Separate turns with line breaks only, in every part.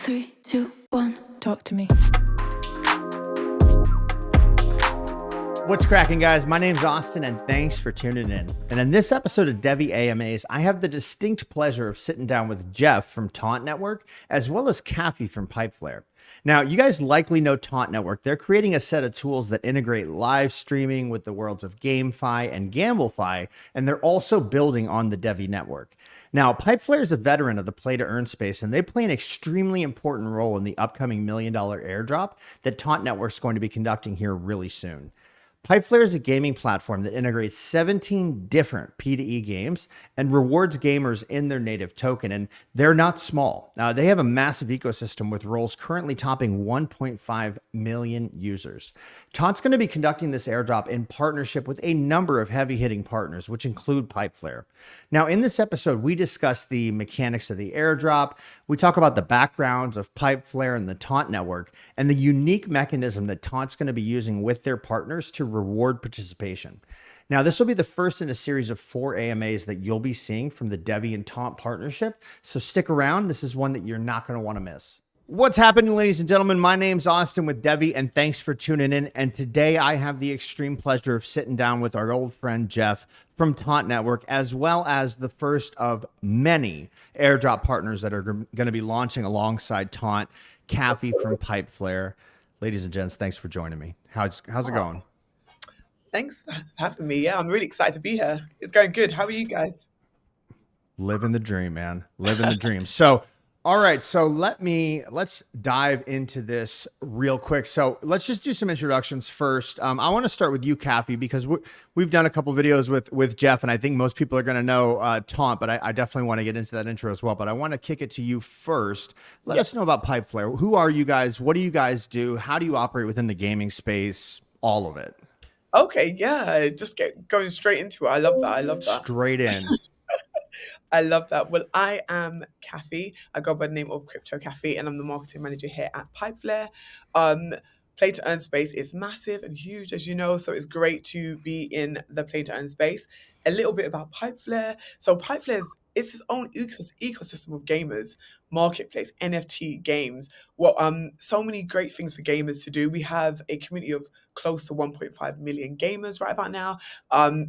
3, 2, 1. Talk to me.
What's cracking, guys? My name's Austin, and thanks for tuning in. And in this episode of DevvE AMAs, I have the distinct pleasure of sitting down with Jeff from Taunt Network, as well as Kathy from Pipeflare. Now, you guys likely know Taunt Network. They're creating a set of tools that integrate live streaming with the worlds of GameFi and GambleFi, and they're also building on the DevvE network. Now, Pipeflare is a veteran of the play-to-earn space, and they play an extremely important role in the upcoming $1 million airdrop that Taunt Network is going to be conducting here really soon. Pipeflare is a gaming platform that integrates 17 different P2E games and rewards gamers in their native token, and they're not small. They have a massive ecosystem with roles currently topping 1.5 million users. Taunt's going to be conducting this airdrop in partnership with a number of heavy-hitting partners, which include Pipeflare. Now, in this episode, we discuss the mechanics of the airdrop. We talk about the backgrounds of Pipeflare and the Taunt Network and the unique mechanism that Taunt's going to be using with their partners to reward participation. Now, this will be the first in a series of 4 AMAs that you'll be seeing from the DevvE and Taunt partnership. So stick around. This is one that you're not going to want to miss. What's happening, ladies and gentlemen? My name's Austin with DevvE, and thanks for tuning in. And today I have the extreme pleasure of sitting down with our old friend Jeff from Taunt Network, as well as the first of many airdrop partners that are going to be launching alongside Taunt, Kathy from Pipeflare. Ladies and gents, thanks for joining me. How's it going?
Thanks for having me. Yeah, I'm really excited to be here. It's going good. How are you guys?
Living the dream, man. Living the dream. So, all right. So let's dive into this real quick. So let's just do some introductions first. I want to start with you, Kathy, because we've done a couple videos with Jeff, and I think most people are going to know Taunt, but I definitely want to get into that intro as well. But I want to kick it to you first. Let us know about Pipeflare. Who are you guys? What do you guys do? How do you operate within the gaming space? All of it.
Okay, yeah, just going straight into it. I love that.
Straight in.
I love that. Well, I am Kathy. I go by the name of Crypto Kathy, and I'm the marketing manager here at Pipeflare. Play to earn space is massive and huge, as you know, so it's great to be in the play to earn space. A little bit about Pipeflare. So Pipeflare it's its own ecosystem of gamers, marketplace, NFT games. Well, so many great things for gamers to do. We have a community of close to 1.5 million gamers right about now,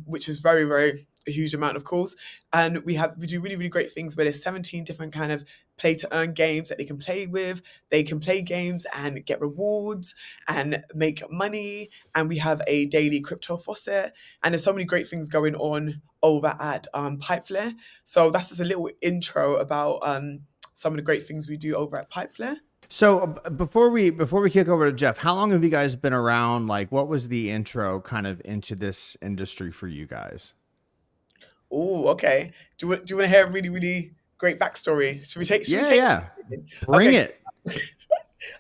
which is very, very a huge amount, of course. And we do really, really great things where there's 17 different kind of play to earn games that they can play with. They can play games and get rewards and make money. And we have a daily crypto faucet. And there's so many great things going on over at Pipeflare. So that's just a little intro about some of the great things we do over at Pipeflare.
So before we kick over to Jeff, how long have you guys been around? Like, what was the intro kind of into this industry for you guys?
Oh, okay. Do you want to hear a really, really great backstory? Should we take?
Yeah. Bring it.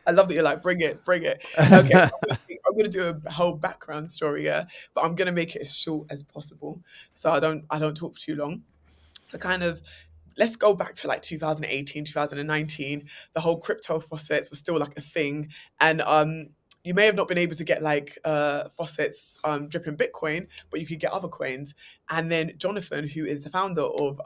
I love that you're like, bring it. Okay, I'm gonna do a whole background story, yeah, but I'm gonna make it as short as possible, so I don't talk for too long. So kind of, let's go back to like 2018, 2019. The whole crypto faucets was still like a thing, and you may have not been able to get like faucets dripping Bitcoin, but you could get other coins. And then Jonathan, who is the founder of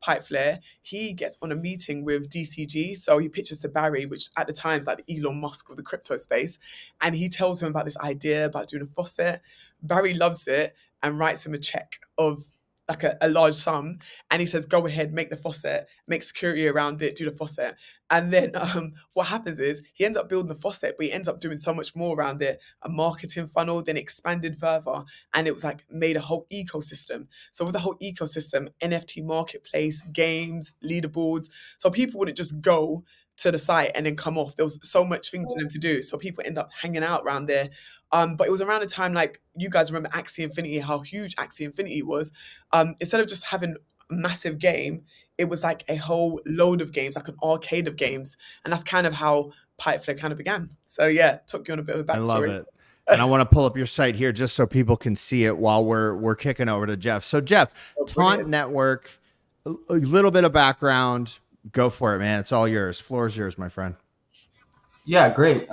Pipeflare, he gets on a meeting with DCG. So he pitches to Barry, which at the time is like the Elon Musk of the crypto space. And he tells him about this idea about doing a faucet. Barry loves it and writes him a check of like a large sum, and he says, go ahead, make the faucet, make security around it, do the faucet. And then what happens is he ends up building the faucet, but he ends up doing so much more around it, a marketing funnel, then expanded further, and it was like made a whole ecosystem. So with the whole ecosystem, NFT marketplace, games, leaderboards, so people wouldn't just go to the site and then come off. There was so much things for them to do, so people end up hanging out around there. But it was around the time, like, you guys remember Axie Infinity, how huge Axie Infinity was. Instead of just having a massive game, it was like a whole load of games, like an arcade of games. And that's kind of how Pipeflare kind of began. So yeah, took you on a bit of a backstory.
I love it. And I want to pull up your site here just so people can see it while we're kicking over to Jeff. So Jeff, Taunt Network, a little bit of background. Go for it, man. It's all yours. Floor is yours, my friend.
Yeah, great.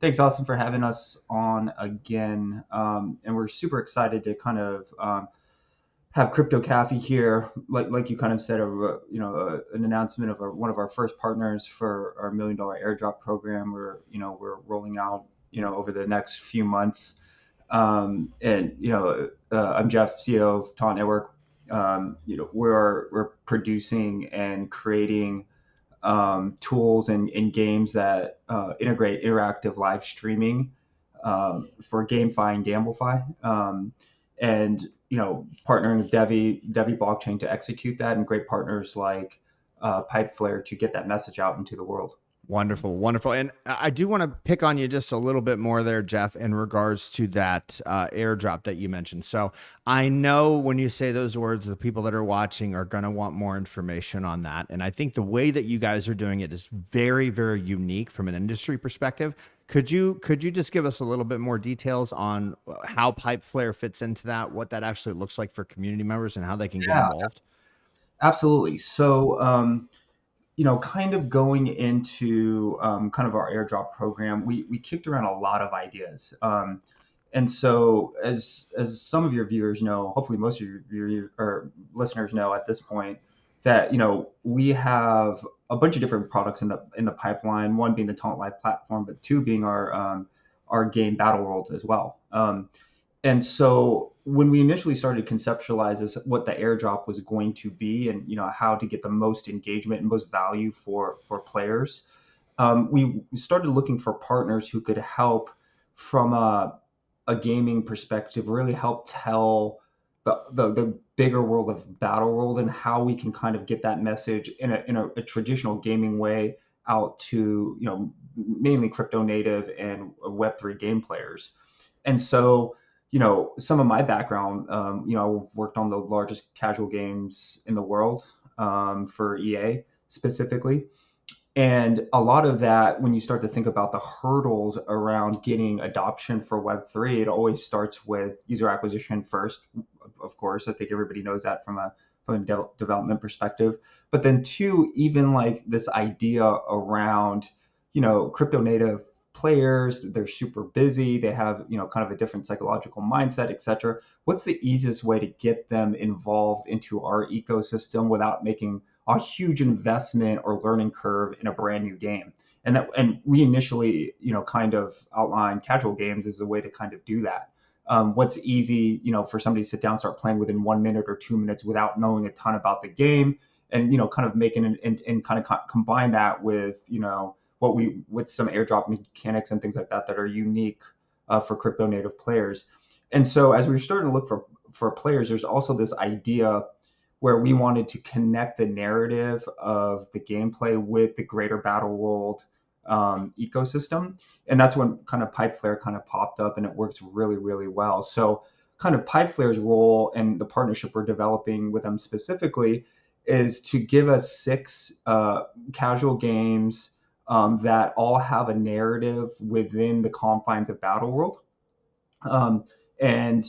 Thanks, Austin, for having us on again. And we're super excited to kind of have Crypto Cafe here, like you kind of said, an announcement of one of our first partners for our $1 million airdrop program. We're rolling out over the next few months. I'm Jeff, CEO of Taunt Network. We're producing and creating tools and games that integrate interactive live streaming for GameFi and GambleFi, and partnering with DevvE blockchain to execute that, and great partners like Pipeflare to get that message out into the world.
Wonderful, wonderful. And I do want to pick on you just a little bit more there, Jeff, in regards to that airdrop that you mentioned. So I know when you say those words, the people that are watching are going to want more information on that. And I think the way that you guys are doing it is very, very unique from an industry perspective. Could you just give us a little bit more details on how Pipeflare fits into that, what that actually looks like for community members and how they can get involved?
Absolutely. So, kind of going into kind of our airdrop program, we kicked around a lot of ideas. And so, as some of your viewers know, hopefully most of your or listeners know at this point, that we have a bunch of different products in the pipeline. One being the Taunt Live platform, but two being our game Battle World as well. And so when we initially started to conceptualize what the airdrop was going to be, and how to get the most engagement and most value for players, we started looking for partners who could help from a gaming perspective, really help tell the bigger world of Battle World and how we can kind of get that message in a traditional gaming way out to mainly crypto native and Web3 game players. And so some of my background, I've worked on the largest casual games in the world for EA specifically. And a lot of that, when you start to think about the hurdles around getting adoption for Web3, it always starts with user acquisition first, of course. I think everybody knows that from a development perspective. But then two, even like this idea around, crypto native players, they're super busy, they have kind of a different psychological mindset, etc. What's the easiest way to get them involved into our ecosystem without making a huge investment or learning curve in a brand new game? And we initially kind of outlined casual games as a way to kind of do that. What's easy for somebody to sit down and start playing within 1 minute or 2 minutes without knowing a ton about the game, and kind of making and kind of combine that with with some airdrop mechanics and things like that are unique for crypto native players. And so as we were starting to look for players, there's also this idea where we wanted to connect the narrative of the gameplay with the greater Battle World ecosystem. And that's when kind of Pipeflare kind of popped up, and it works really, really well. So kind of Pipeflare's role and the partnership we're developing with them specifically is to give us 6 casual games that all have a narrative within the confines of Battle World. And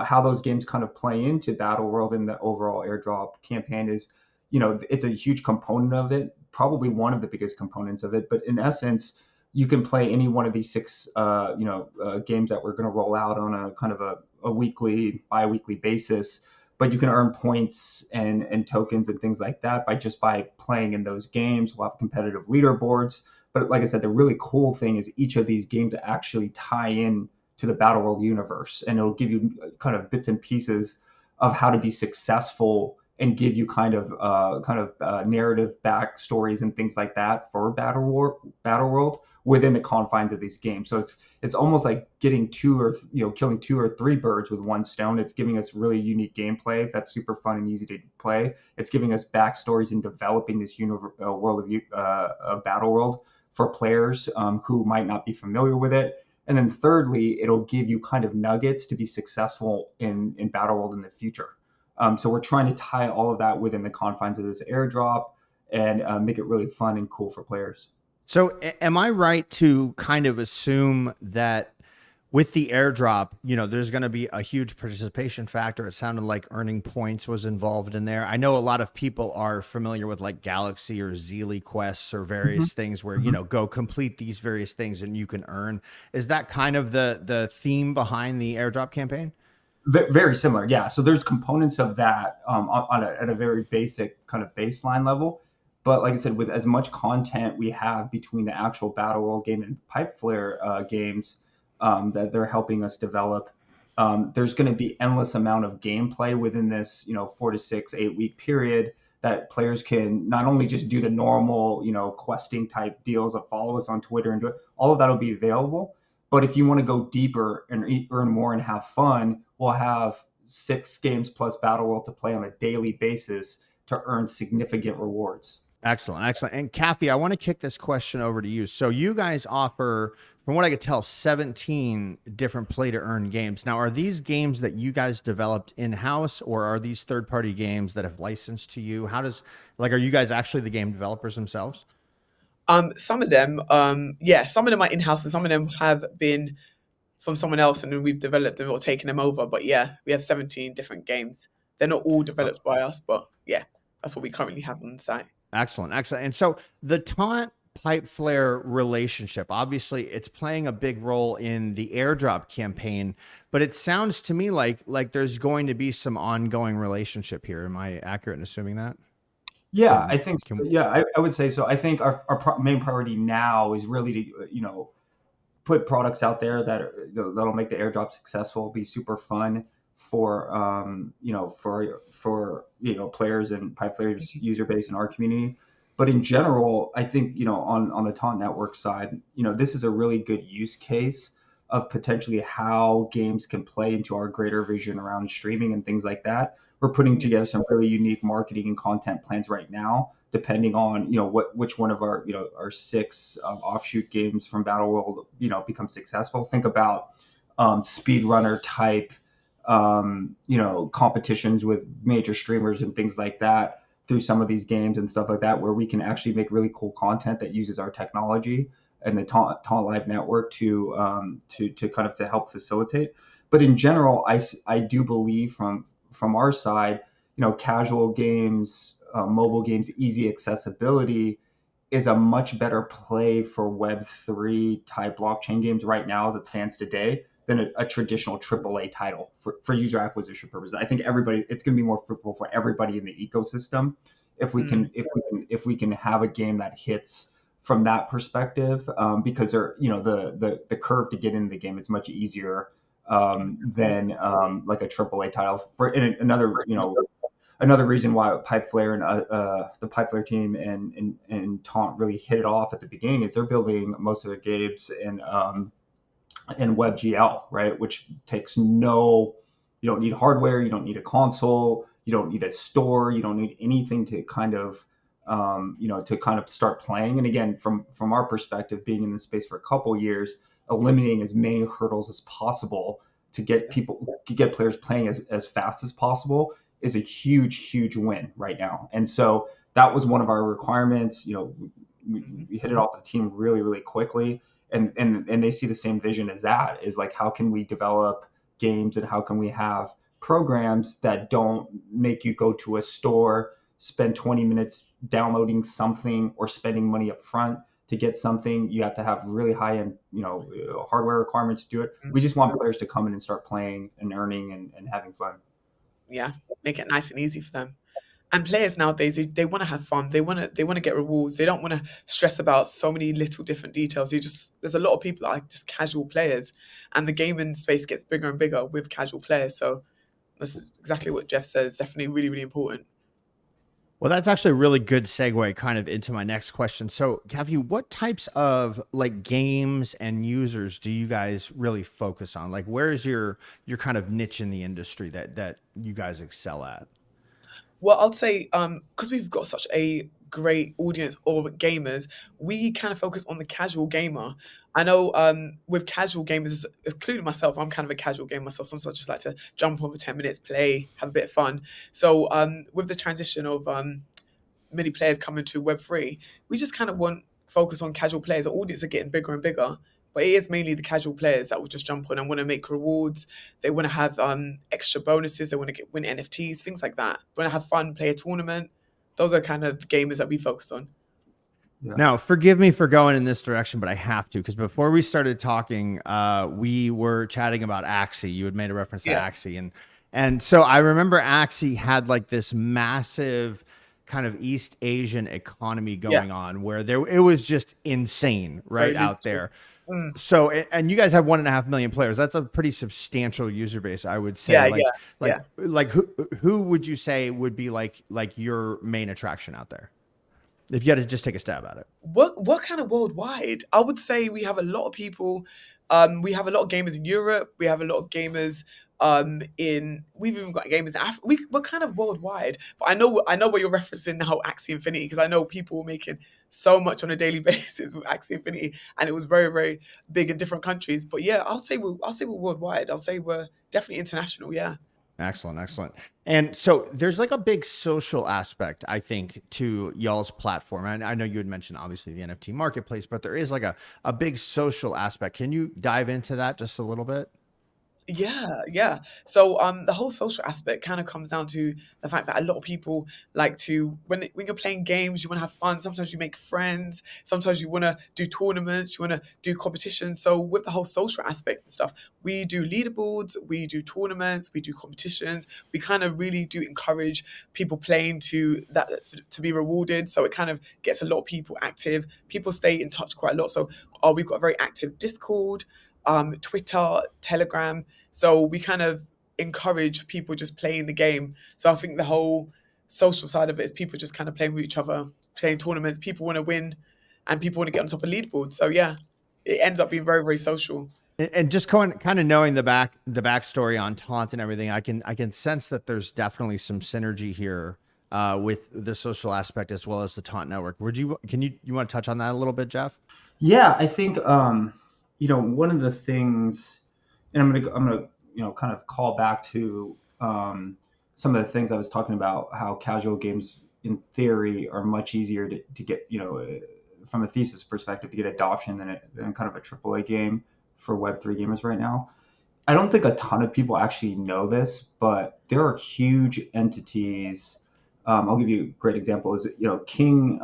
how those games kind of play into Battle World and the overall airdrop campaign is, it's a huge component of it, probably one of the biggest components of it. But in essence, you can play any one of these 6 games that we're going to roll out on a kind of a weekly, bi-weekly basis. But you can earn points and tokens and things like that by playing in those games. We'll have competitive leaderboards. But like I said, the really cool thing is each of these games actually tie in to the Battle World universe, and it'll give you kind of bits and pieces of how to be successful and give you kind of narrative backstories and things like that for Battle World within the confines of these games. So it's almost like getting killing 2 or 3 birds with one stone. It's giving us really unique gameplay that's super fun and easy to play. It's giving us backstories and developing this world of Battle World for players who might not be familiar with it. And then thirdly, it'll give you kind of nuggets to be successful in Battle World in the future. So we're trying to tie all of that within the confines of this airdrop and make it really fun and cool for players.
So am I right to kind of assume that with the airdrop, there's going to be a huge participation factor? It sounded like earning points was involved in there. I know a lot of people are familiar with like Galaxy or Zeely quests or various things where, go complete these various things and you can earn. Is that kind of the theme behind the airdrop campaign?
Very similar, yeah. So there's components of that at a very basic kind of baseline level. But like I said, with as much content we have between the actual Battle World game and Pipeflare games that they're helping us develop, there's going to be endless amount of gameplay within this, 4 to 6, 8 week period that players can not only just do the normal, questing type deals of follow us on Twitter and do it. All of that will be available. But if you want to go deeper and earn more and have fun, we'll have 6 games plus Battle World to play on a daily basis to earn significant rewards.
Excellent, excellent. And Kathy, I want to kick this question over to you. So you guys offer, from what I could tell, 17 different play to earn games. Now, are these games that you guys developed in-house, or are these third-party games that have licensed to you? How does, like, are you guys actually the game developers themselves?
Some of them, some of them are in-house, and some of them have been from someone else, and then we've developed them or taken them over. But yeah, we have 17 different games. They're not all developed by us, but yeah, that's what we currently have on the site.
Excellent, excellent. And so the Taunt Pipeflare relationship, obviously it's playing a big role in the Airdrop campaign, but it sounds to me like there's going to be some ongoing relationship here. Am I accurate in assuming that?
Yeah, I think so. Yeah, I would say so. I think our main priority now is really to, put products out there that'll make the airdrop successful, be super fun for players and Pipeflare's user base in our community. But in general, I think on the Taunt Network side, this is a really good use case of potentially how games can play into our greater vision around streaming and things like that. We're putting together some really unique marketing and content plans right now, depending on which one of our 6 offshoot games from Battle World becomes successful. Think about speedrunner type competitions with major streamers and things like that through some of these games and stuff like that, where we can actually make really cool content that uses our technology and the Taunt Live network to kind of to help facilitate. But in general, I do believe from our side, casual games, mobile games, easy accessibility is a much better play for Web3 type blockchain games right now as it stands today than a traditional AAA title for user acquisition purposes. I think it's going to be more fruitful for everybody in the ecosystem if we can have a game that hits from that perspective, because the curve to get into the game is much easier than like a AAA title. Another reason why Pipeflare and the Pipeflare team and Taunt really hit it off at the beginning is they're building most of their games in WebGL, right? Which you don't need hardware, you don't need a console, you don't need a store, you don't need anything to kind of start playing. And again, from our perspective, being in this space for a couple years, eliminating as many hurdles as possible to get players playing as fast as possible is a huge win right now. And so that was one of our requirements. We hit it off the team really quickly, and they see the same vision as that, is like, how can we develop games and how can we have programs that don't make you go to a store, spend 20 minutes downloading something or spending money up front to get something. You have to have really high end, hardware requirements to do it. We just want players to come in and start playing and earning and having fun.
Yeah, make it nice and easy for them. And players nowadays, they want to have fun. They want to get rewards. They don't want to stress about so many little different details. There's a lot of people that are just casual players, and the gaming space gets bigger and bigger with casual players. So that's exactly what Jeff says. Definitely really important.
Well, that's actually a really good segue kind of into my next question. So, Kathy, what types of like games and users do you guys really focus on? Like, where is your kind of niche in the industry that you guys excel at?
Well, I'd say because we've got such a great audience of gamers, we kind of focus on the casual gamer. I know with casual gamers, including myself, I'm kind of a casual gamer myself. Sometimes I just like to jump on for 10 minutes, play, have a bit of fun. So with the transition of many players coming to Web3, we just kind of want focus on casual players. The audience are getting bigger and bigger, but it is mainly the casual players that will just jump on and want to make rewards. They want to have extra bonuses. They want to win NFTs, things like that. Want to have fun, play a tournament. Those are kind of the gamers that we focus on.
Yeah.
Now, forgive me for going in this direction, but I have to, because before we started talking, we were chatting about Axie. You had made a reference to
Yeah.
Axie, and so I remember Axie had like this massive kind of East Asian economy
Yeah.
going on where it was just insane right
Very
out
lucrative.
there. So, and you guys have 1.5 million players. That's a pretty substantial user base, I would say.
Yeah,
Like,
yeah.
like who would you say would be like your main attraction out there? If you had to just take a stab at it.
What kind of worldwide? I would say we have a lot of people. We have a lot of gamers in Europe. We have a lot of gamers in. We've even got gamers in Africa. We're kind of worldwide. But I know what you're referencing now, Axie Infinity, because I know people were making so much on a daily basis with Axie Infinity, and it was very very big in different countries. But yeah, I'll say we're worldwide. I'll say we're definitely international. Yeah.
Excellent, excellent. And so there's like a big social aspect, I think, to y'all's platform. And I know you had mentioned obviously the NFT marketplace, but there is like a big social aspect. Can you dive into that just a little bit?
Yeah, yeah. So the whole social aspect kind of comes down to the fact that a lot of people like to when you're playing games, you want to have fun. Sometimes you make friends. Sometimes you want to do tournaments. You want to do competitions. So with the whole social aspect and stuff, we do leaderboards, we do tournaments, we do competitions. We kind of really do encourage people playing to be rewarded. So it kind of gets a lot of people active. People stay in touch quite a lot. So we've got a very active Discord, Twitter, Telegram. So we kind of encourage people just playing the game. So I think the whole social side of it is people just kind of playing with each other, playing tournaments. People want to win, and people want to get on top of leaderboards. So yeah, it ends up being very very social.
And just kind of knowing the backstory on Taunt and everything, I can sense that there's definitely some synergy here with the social aspect as well as the Taunt network. You want to touch on that a little bit, Jeff?
Yeah, I think one of the things, and I'm gonna kind of call back to some of the things I was talking about, how casual games in theory are much easier to get, from a thesis perspective, to get adoption than kind of a AAA game for Web3 gamers right now. I don't think a ton of people actually know this, but there are huge entities. I'll give you a great example. Is King.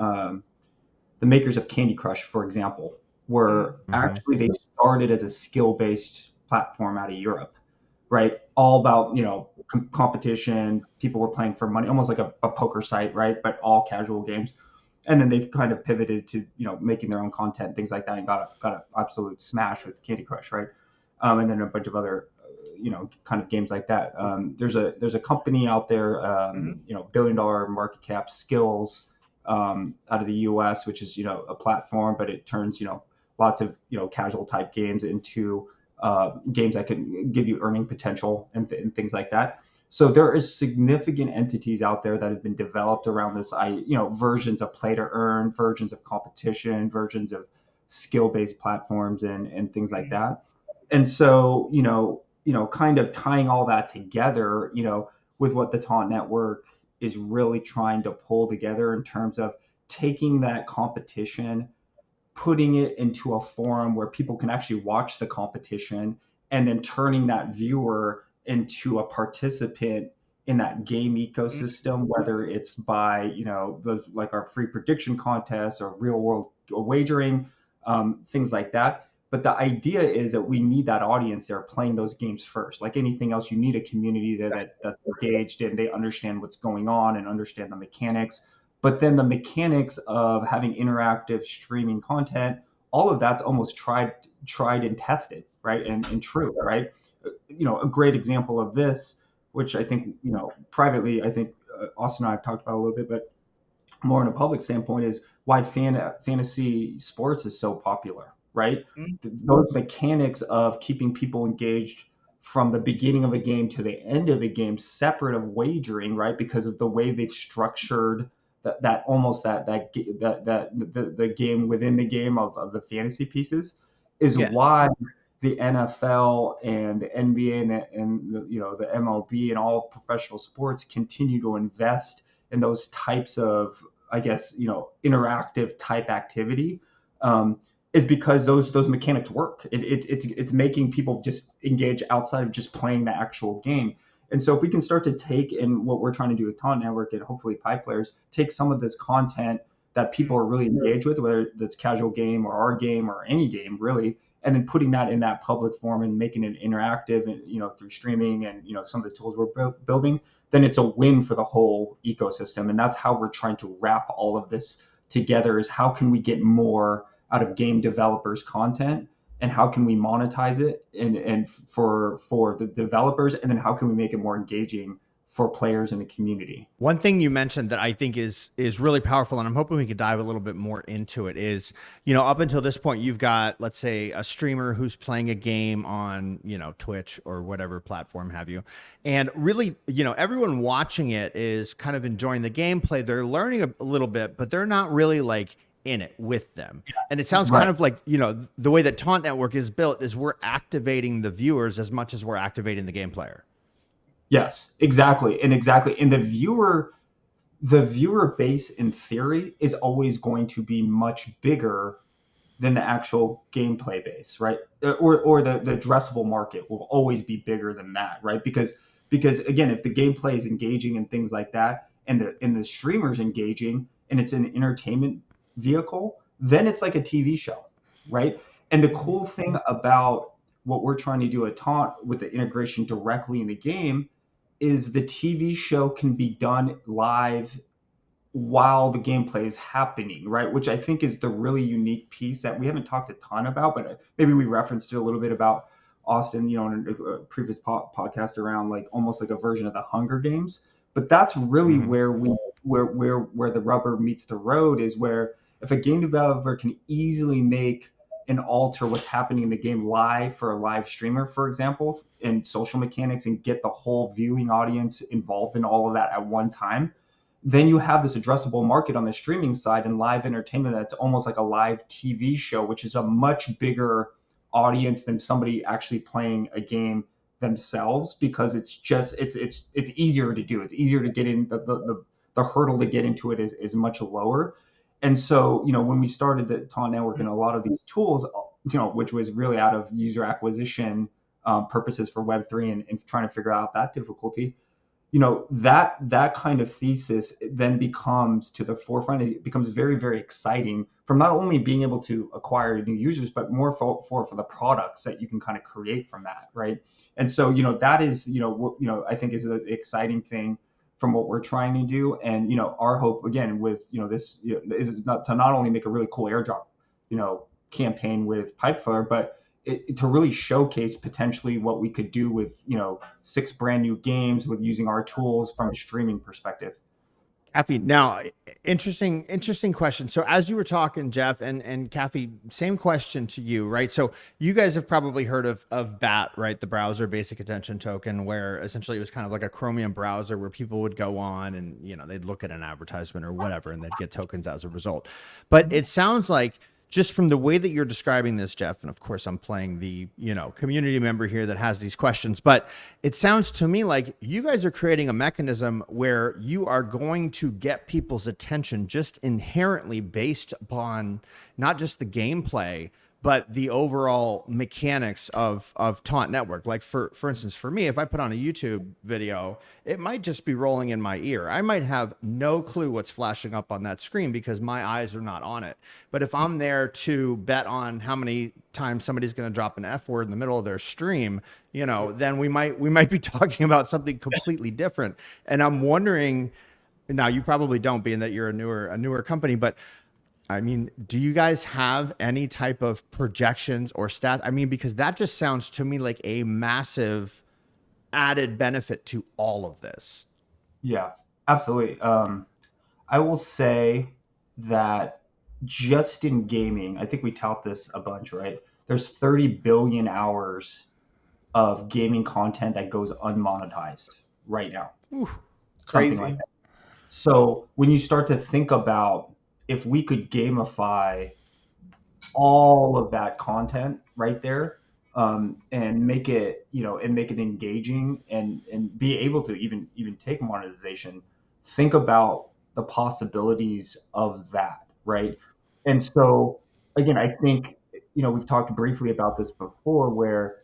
The makers of Candy Crush, for example, were actually, they started as a skill-based platform out of Europe, right? All about, competition. People were playing for money, almost like a poker site, right? But all casual games. And then they've kind of pivoted to, making their own content, things like that, and got an absolute smash with Candy Crush, right? And then a bunch of other, kind of games like that. There's a company out there, $1 billion market cap, Skills, out of the US, which is, a platform, but it turns, lots of, casual type games into games that can give you earning potential and things like that. So there is significant entities out there that have been developed around this, versions of play to earn, versions of competition, versions of skill-based platforms and things like that. And so, kind of tying all that together, with what the Taunt Network is really trying to pull together in terms of taking that competition, putting it into a forum where people can actually watch the competition, and then turning that viewer into a participant in that game ecosystem, whether it's by, like our free prediction contests or real world wagering, things like that. But the idea is that we need that audience there playing those games first. Like anything else, you need a community that's engaged and they understand what's going on and understand the mechanics. But then the mechanics of having interactive streaming content, all of that's almost tried and tested, right? And true, right? A great example of this, which I think, privately, I think Austin and I have talked about a little bit, but more in a public standpoint, is why fantasy sports is so popular, right? Those mechanics of keeping people engaged from the beginning of a game to the end of the game, separate of wagering, right? Because of the way they've structured that almost the game within the game of the fantasy pieces is why the NFL and the NBA and the MLB and all professional sports continue to invest in those types of, I guess, interactive type activity, is because those mechanics work. It's making people just engage outside of just playing the actual game. And so if we can start to take, and what we're trying to do with Taunt Network and hopefully Pipeflare, take some of this content, that people are really engaged with, whether that's casual game or our game or any game really, and then putting that in that public form and making it interactive and, through streaming and, some of the tools we're building, then it's a win for the whole ecosystem. And that's how we're trying to wrap all of this together, is how can we get more out of game developers' content, and how can we monetize it and for the developers, and then how can we make it more engaging for players in the community.
One thing you mentioned that I think is really powerful, and I'm hoping we could dive a little bit more into it, is, up until this point, you've got, let's say, a streamer who's playing a game on, Twitch or whatever platform have you. And really, everyone watching it is kind of enjoying the gameplay. They're learning a little bit, but they're not really like in it with them. And it sounds kind of like, the way that Taunt Network is built is we're activating the viewers as much as we're activating the game player.
Yes, exactly. And the viewer base in theory is always going to be much bigger than the actual gameplay base, right? Or the addressable market will always be bigger than that, right? Because again, if the gameplay is engaging and things like that, and the streamer's engaging and it's an entertainment vehicle, then it's like a TV show, right? And the cool thing about what we're trying to do at Taunt with the integration directly in the game is the TV show can be done live while the gameplay is happening, right? Which I think is the really unique piece that we haven't talked a ton about, but maybe we referenced it a little bit about Austin, in a previous podcast around like almost like a version of the Hunger Games. But that's really where the rubber meets the road, is where if a game developer can easily make and alter what's happening in the game live for a live streamer, for example, and social mechanics, and get the whole viewing audience involved in all of that at one time, then you have this addressable market on the streaming side and live entertainment that's almost like a live TV show, which is a much bigger audience than somebody actually playing a game themselves, because it's easier to do. It's easier to get in. The hurdle to get into it is much lower. And so, when we started the Taunt Network and a lot of these tools, which was really out of user acquisition purposes for Web3 and trying to figure out that difficulty, that kind of thesis then becomes to the forefront. It becomes very, very exciting from not only being able to acquire new users, but more for the products that you can kind of create from that, right? And so, that is, I think is an exciting thing from what we're trying to do. And, our hope, again, with, this is not only make a really cool airdrop, campaign with Pipeflare, but to really showcase potentially what we could do with, 6 brand new games with using our tools from a streaming perspective.
Kathy, now, interesting question. So as you were talking, Jeff, and Kathy, same question to you, right? So you guys have probably heard of BAT, right? The browser basic attention token, where essentially it was kind of like a Chromium browser where people would go on and, they'd look at an advertisement or whatever, and they'd get tokens as a result. But it sounds like, just from the way that you're describing this, Jeff, and of course I'm playing the, community member here that has these questions, but it sounds to me like you guys are creating a mechanism where you are going to get people's attention just inherently based upon not just the gameplay, but the overall mechanics of Taunt Network. Like for instance, for me, if I put on a YouTube video, it might just be rolling in my ear. I might have no clue what's flashing up on that screen because my eyes are not on it. But if I'm there to bet on how many times somebody's going to drop an F word in the middle of their stream, then we might be talking about something completely different. And I'm wondering, now you probably don't, being that you're a newer company, but I mean, do you guys have any type of projections or stats? I mean, because that just sounds to me like a massive added benefit to all of this.
Yeah, absolutely. I will say that just in gaming, I think we tout this a bunch, right? There's 30 billion hours of gaming content that goes unmonetized right now.
Ooh, crazy.
Like that. So when you start to think about, if we could gamify all of that content right there, and make it, engaging and be able to even take monetization, think about the possibilities of that, right? And so again, I think, we've talked briefly about this before, where,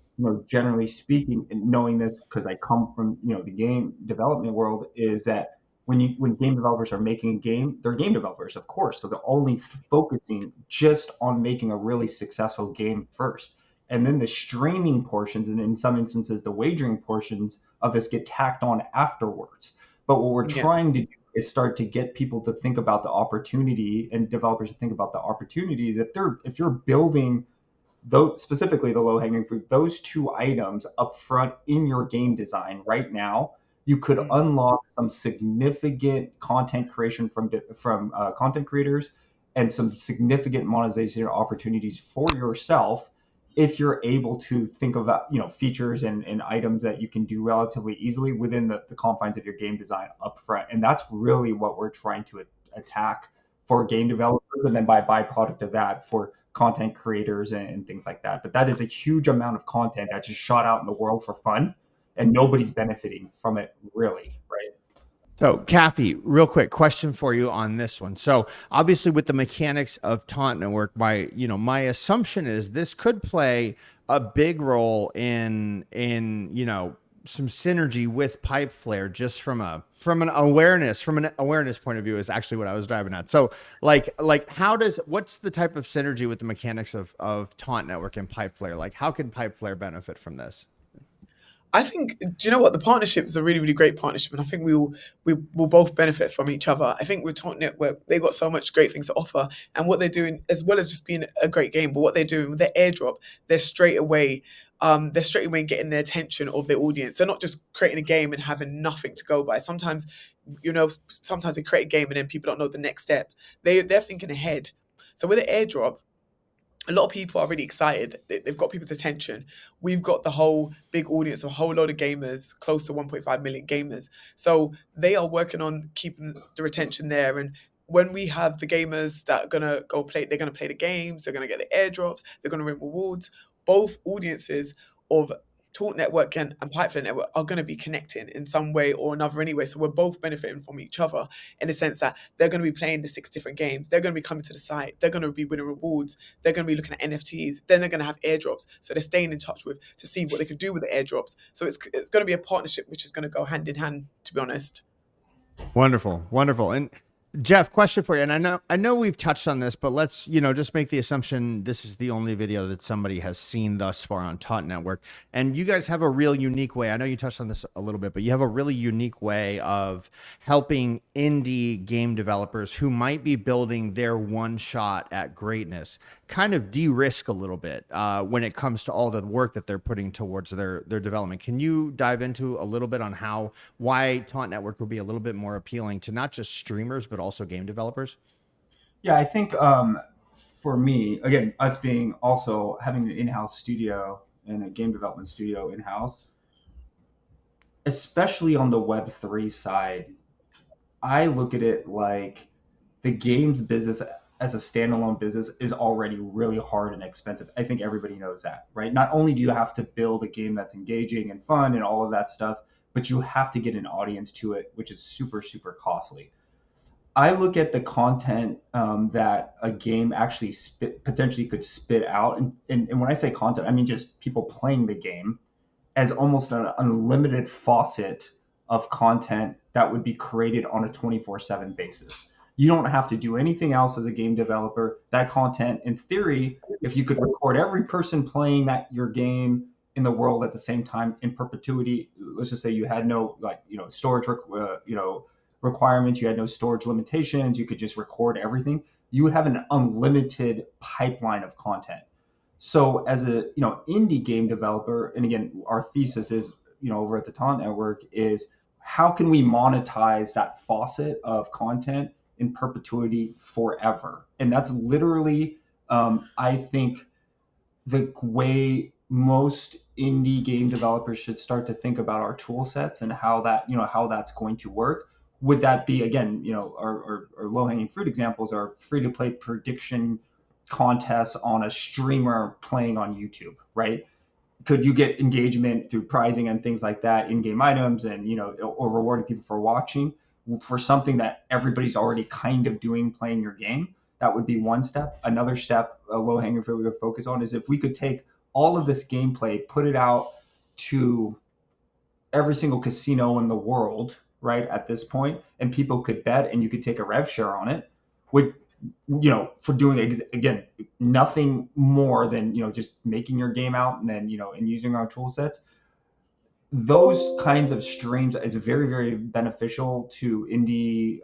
generally speaking, and knowing this because I come from, the game development world, is that when game developers are making a game, they're game developers, of course, so they're only focusing just on making a really successful game first. And then the streaming portions, and in some instances the wagering portions of this, get tacked on afterwards. But what we're
Yeah.
trying to do is start to get people to think about the opportunity, and developers to think about the opportunities. If you're building those, specifically the low-hanging fruit, those two items up front in your game design right now, you could unlock some significant content creation from content creators, and some significant monetization opportunities for yourself if you're able to think of features and items that you can do relatively easily within the confines of your game design up front. And that's really what we're trying to attack for game developers, and then by byproduct of that for content creators and things like that. But that is a huge amount of content that's just shot out in the world for fun, and nobody's benefiting from it really, right?
So, Kathy, real quick question for you on this one. So, obviously, with the mechanics of Taunt Network, my assumption is this could play a big role in some synergy with Pipeflare, just from an awareness point of view, is actually what I was driving at. So, what's the type of synergy with the mechanics of Taunt Network and Pipeflare? Like, how can Pipeflare benefit from this?
I think, do you know what? The partnership is a really, really great partnership, and I think we will both benefit from each other. I think with Taunt Network, they got so much great things to offer, and what they're doing, as well as just being a great game, but what they're doing with their airdrop, they're straight away, getting the attention of their audience. They're not just creating a game and having nothing to go by. Sometimes, sometimes they create a game and then people don't know the next step. They're thinking ahead. So with the airdrop, a lot of people are really excited. They've got people's attention. We've got the whole big audience, a whole load of gamers, close to 1.5 million gamers. So they are working on keeping the retention there. And when we have the gamers that are gonna go play, they're gonna play the games, they're gonna get the airdrops, they're gonna win rewards. Both audiences of Taunt Network and Pipeflare Network are going to be connecting in some way or another anyway. So we're both benefiting from each other in the sense that they're going to be playing the 6 different games. They're going to be coming to the site. They're going to be winning rewards. They're going to be looking at NFTs. Then they're going to have airdrops. So they're staying in touch to see what they can do with the airdrops. So it's going to be a partnership which is going to go hand in hand, to be honest.
Wonderful. And Jeff, question for you. And I know we've touched on this, but let's, just make the assumption this is the only video that somebody has seen thus far on Taunt Network. And you guys have a real unique way. I know you touched on this a little bit, but you have a really unique way of helping indie game developers who might be building their one shot at greatness kind of de-risk a little bit when it comes to all the work that they're putting towards their development. Can you dive into a little bit on why Taunt Network would be a little bit more appealing to not just streamers, but also game developers?
Yeah, I think for me, again, us being also having an in-house studio and a game development studio in-house, especially on the Web3 side, I look at it like the games business as a standalone business is already really hard and expensive. I think everybody knows that, right? Not only do you have to build a game that's engaging and fun and all of that stuff, but you have to get an audience to it, which is super, super costly. I look at the content that a game actually potentially could spit out. And when I say content, I mean just people playing the game, as almost an unlimited faucet of content that would be created on a 24/7 basis. You don't have to do anything else as a game developer. That content, in theory, if you could record every person playing your game in the world at the same time in perpetuity, let's just say you had no storage requirements, you had no storage limitations, you could just record everything, you would have an unlimited pipeline of content. So as a indie game developer, and again, our thesis is over at the Taunt Network is how can we monetize that faucet of content in perpetuity forever? And that's literally, I think, the way most indie game developers should start to think about our tool sets and how that's going to work. Would that be, again, our low-hanging fruit examples are free-to-play prediction contests on a streamer playing on YouTube, right? Could you get engagement through prizing and things like that, in-game items, and or rewarding people for watching for something that everybody's already kind of doing, playing your game? That would be one step. Another step, a low-hanging fruit we would focus on, is if we could take all of this gameplay, put it out to every single casino in the world, right, at this point, and people could bet and you could take a rev share on it, would, for doing, again, nothing more than, just making your game out and then, and using our tool sets. Those kinds of streams is very, very beneficial to indie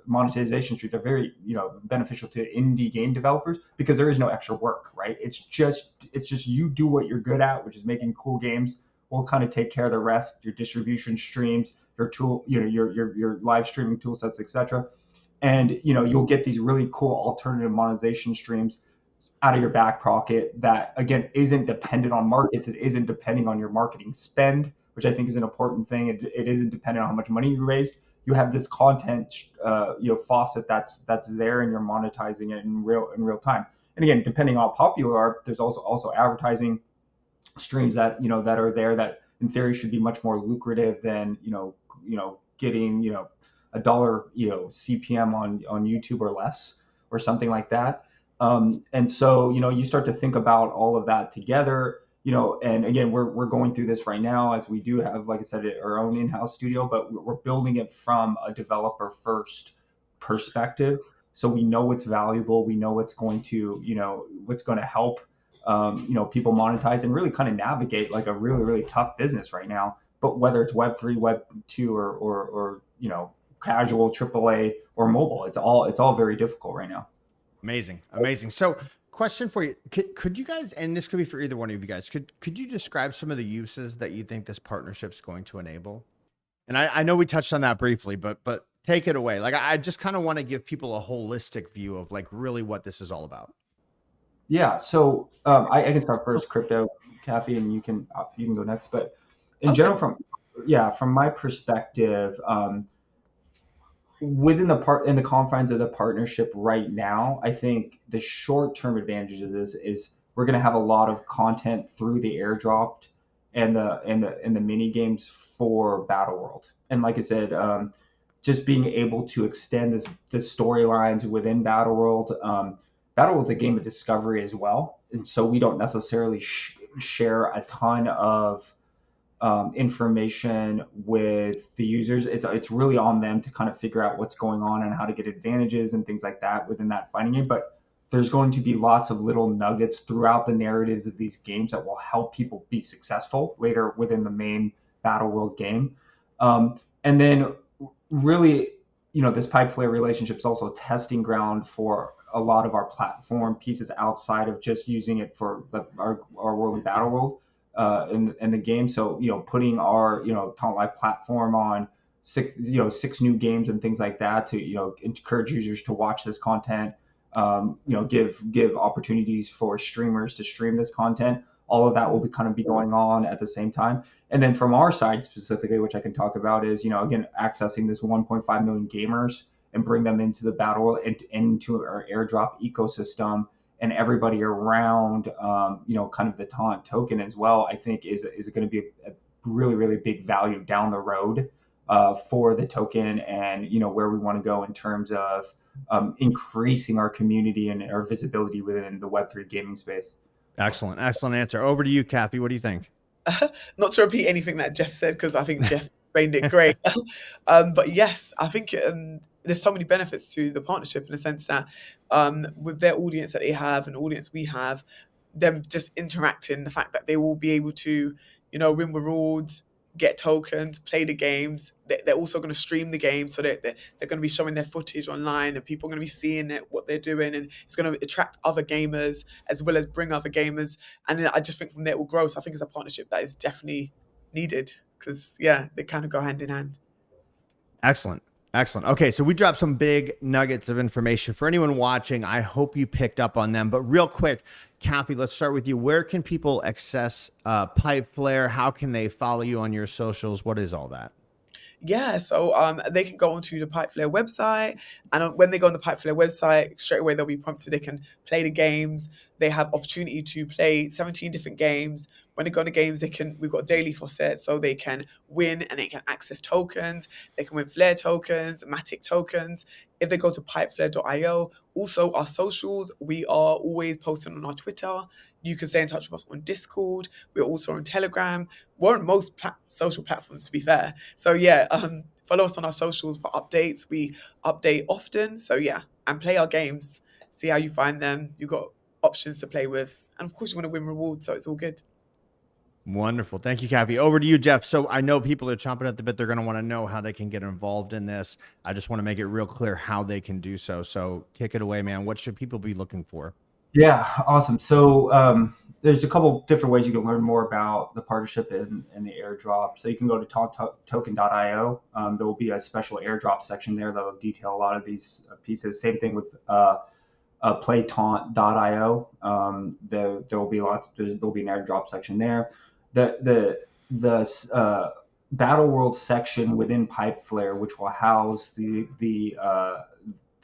monetization streams. They're very, beneficial to indie game developers because there is no extra work, right? It's just you do what you're good at, which is making cool games. We'll kind of take care of the rest, your distribution streams, your tool, your live streaming tool sets, etc. And you'll get these really cool alternative monetization streams out of your back pocket that, again, isn't dependent on markets. It isn't depending on your marketing spend, which I think is an important thing. It isn't dependent on how much money you raised. You have this content, faucet that's there, and you're monetizing it in real time. And again, depending on how popular you are, there's also advertising streams that that are there that in theory should be much more lucrative than getting a dollar CPM on YouTube or less, or something like that. And so, you start to think about all of that together, and again, we're going through this right now, as we do have, like I said, our own in-house studio, but we're building it from a developer first perspective. So we know what's valuable. We know what's going to, what's going to help, people monetize and really kind of navigate like a really, really tough business right now. But whether it's Web3, Web2, or casual AAA or mobile, it's all very difficult right now.
Amazing. So question for you, could you guys, and this could be for either one of you guys, could you describe some of the uses that you think this partnership is going to enable? And I know we touched on that briefly, but take it away. Like, I just kind of want to give people a holistic view of like really what this is all about.
Yeah. So I can start first, crypto, Kathy, and you can go next. But in general, from my perspective, within the confines of the partnership right now, I think the short-term advantages of this is we're going to have a lot of content through the airdrop and the mini games for Battle World. And like I said, just being able to extend the storylines within Battle World. Battle World's a game of discovery as well, and so we don't necessarily share a ton of information with the users. It's really on them to kind of figure out what's going on and how to get advantages and things like that within that fighting game. But there's going to be lots of little nuggets throughout the narratives of these games that will help people be successful later within the main Battle World game. And then really, this Pipeflare relationship is also a testing ground for a lot of our platform pieces outside of just using it for our World and Battle World. In the game. So, putting our, Taunt Live platform on six new games and things like that to, encourage users to watch this content, give opportunities for streamers to stream this content. All of that will be going on at the same time. And then from our side specifically, which I can talk about, is, again, accessing this 1.5 million gamers and bring them into the Battle World and into our airdrop ecosystem. And everybody around, kind of the Taunt token as well, I think is going to be a really, really big value down the road for the token, and where we want to go in terms of increasing our community and our visibility within the Web3 gaming space.
Excellent answer. Over to you, Kathy. What do you think?
Not to repeat anything that Jeff said, because I think Jeff explained it great. But yes, I think there's so many benefits to the partnership in the sense that with their audience that they have and the audience we have, them just interacting, the fact that they will be able to, win rewards, get tokens, play the games. They're also going to stream the game, so they're going to be showing their footage online, and people are going to be seeing it, what they're doing, and it's going to attract other gamers as well as bring other gamers. And then I just think from there it will grow. So I think it's a partnership that is definitely needed because, they kind of go hand in hand.
Excellent. Okay, so we dropped some big nuggets of information for anyone watching. I hope you picked up on them. But real quick, Kathy, let's start with you. Where can people access Pipeflare? How can they follow you on your socials? What is all that?
Yeah, so they can go onto the Pipeflare website, and when they go on the Pipeflare website, straight away they'll be prompted. They can play the games. They have opportunity to play 17 different games. When they go on the games, we've got daily faucets, so they can win and they can access tokens. They can win Flare tokens, Matic tokens. If they go to pipeflare.io, also our socials, we are always posting on our Twitter. You can stay in touch with us on Discord. We're also on Telegram. We're on most social platforms, to be fair. So follow us on our socials for updates. We update often. So yeah, and play our games. See how you find them. You've got options to play with. And of course you want to win rewards, so it's all good.
Wonderful. Thank you, Kathy. Over to you, Jeff. So I know people are chomping at the bit. They're going to want to know how they can get involved in this. I just want to make it real clear how they can do so. So kick it away, man. What should people be looking for?
Yeah, awesome. So there's a couple different ways you can learn more about the partnership and the airdrop. So you can go to taunttoken.io. There will be a special airdrop section there that'll detail a lot of these pieces. Same thing with playtaunt.io. There will be there'll be an airdrop section there. The Battle World section within Pipeflare, which will house the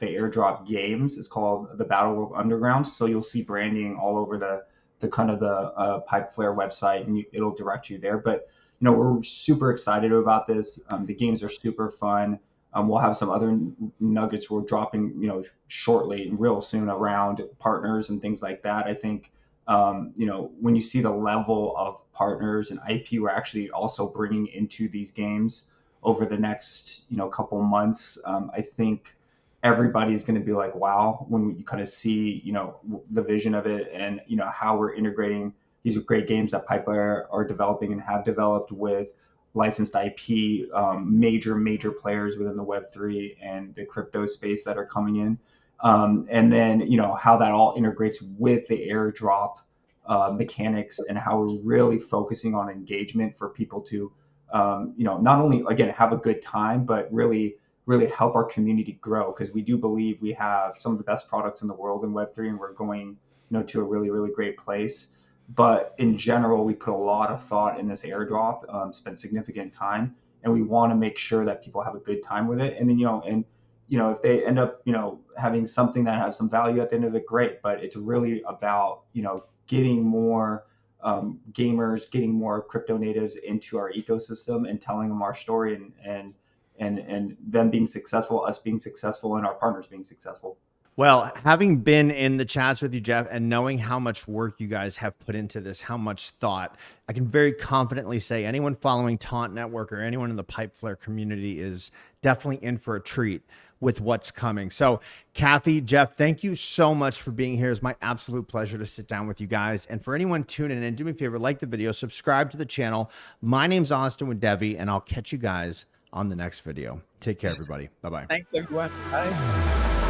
airdrop games, is called the Battle World Underground. So you'll see branding all over the kind of the Pipeflare website, and it'll direct you there. But we're super excited about this. The games are super fun. We'll have some other nuggets we're dropping, shortly, real soon, around partners and things like that. I think, when you see the level of partners and IP we're actually also bringing into these games over the next, couple months, I think everybody's going to be like, wow, when you kind of see, the vision of it and, how we're integrating these great games that Pipeflare are developing and have developed with licensed IP, major players within the Web3 and the crypto space that are coming in. And then, how that all integrates with the airdrop mechanics, and how we're really focusing on engagement for people to, not only, again, have a good time, but really help our community grow, because we do believe we have some of the best products in the world in Web3, and we're going, to a really great place. But in general, we put a lot of thought in this airdrop, spent significant time, and we want to make sure that people have a good time with it. And then, if they end up, having something that has some value at the end of it, great. But it's really about, getting more gamers, getting more crypto natives into our ecosystem and telling them our story, and them being successful, us being successful, and our partners being successful.
Well, having been in the chats with you, Jeff, and knowing how much work you guys have put into this, how much thought, I can very confidently say anyone following Taunt Network or anyone in the Pipeflare community is definitely in for a treat with what's coming. So Kathy, Jeff, thank you so much for being here. It's my absolute pleasure to sit down with you guys. And for anyone tuning in, do me a favor, like the video, subscribe to the channel. My name's Austin with DevvE, and I'll catch you guys on the next video. Take care, everybody. Bye-bye.
Thanks, everyone. Bye.